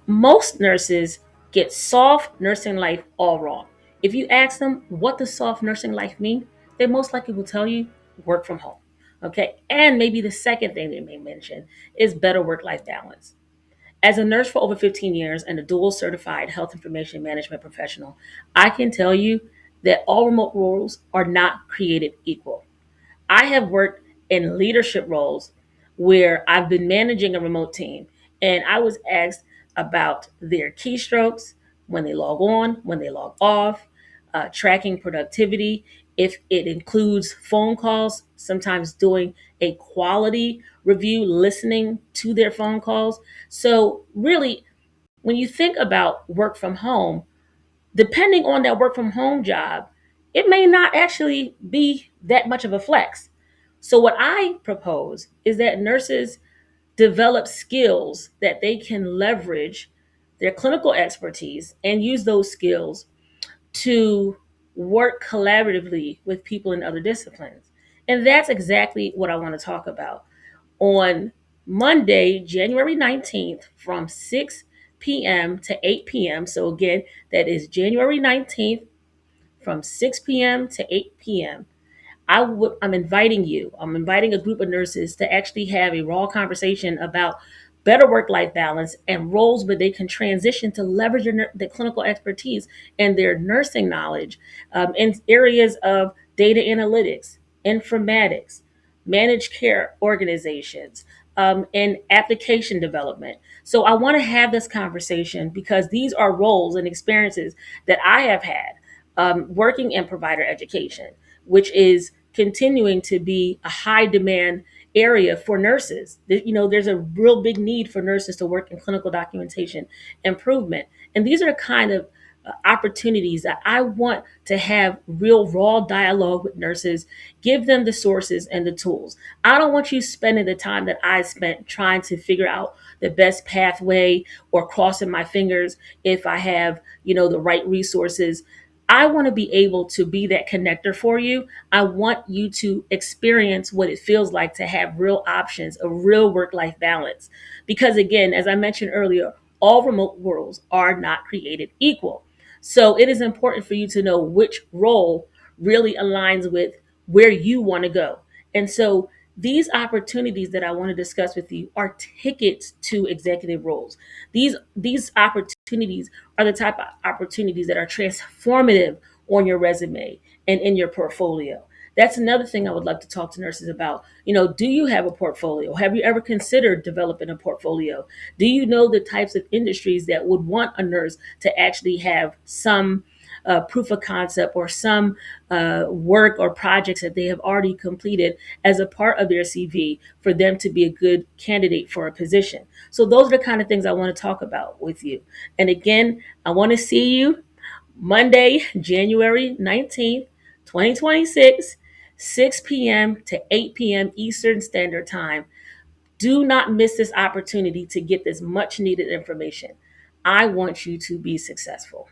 Most nurses get soft nursing life all wrong. If you ask them what does soft nursing life mean, they most likely will tell you work from home. Okay. And maybe the second thing they may mention is better work life balance. As a nurse for over 15 years and a dual certified health information management professional, I can tell you that all remote roles are not created equal. I have worked in leadership roles where I've been managing a remote team, and I was asked about their keystrokes, when they log on, when they log off, tracking productivity, if it includes phone calls, sometimes doing a quality review, listening to their phone calls. So, really, when you think about work from home, depending on that work from home job, it may not actually be that much of a flex. So, what I propose is that nurses develop skills that they can leverage their clinical expertise and use those skills to work collaboratively with people in other disciplines. And that's exactly what I want to talk about on Monday, January 19th from 6 p.m. to 8 p.m. So, again, that is January 19th from 6 p.m. to 8 p.m. I'm inviting you, I'm inviting a group of nurses to actually have a raw conversation about better work life balance and roles where they can transition to leverage their clinical expertise and their nursing knowledge in areas of data analytics, informatics, managed care organizations, and application development. So I want to have this conversation because these are roles and experiences that I have had working in provider education, which is continuing to be a high demand area for nurses. There's a real big need for nurses to work in clinical documentation improvement. And these are the kind of opportunities that I want to have real raw dialogue with nurses, give them the sources and the tools. I don't want you spending the time that I spent trying to figure out the best pathway or crossing my fingers if I have, the right resources. I want to be able to be that connector for you. I want you to experience what it feels like to have real options, a real work life balance. Because again, as I mentioned earlier, all remote roles are not created equal. So it is important for you to know which role really aligns with where you want to go. And so these opportunities that I want to discuss with you are tickets to executive roles. These opportunities are the type of opportunities that are transformative on your resume and in your portfolio. That's another thing I would love to talk to nurses about. Do you have a portfolio? Have you ever considered developing a portfolio? Do you know the types of industries that would want a nurse to actually have some proof of concept or some work or projects that they have already completed as a part of their CV for them to be a good candidate for a position? So those are the kind of things I want to talk about with you. And again, I want to see you Monday, January 19th, 2026, 6 p.m. to 8 p.m. Eastern Standard Time. Do not miss this opportunity to get this much needed information. I want you to be successful.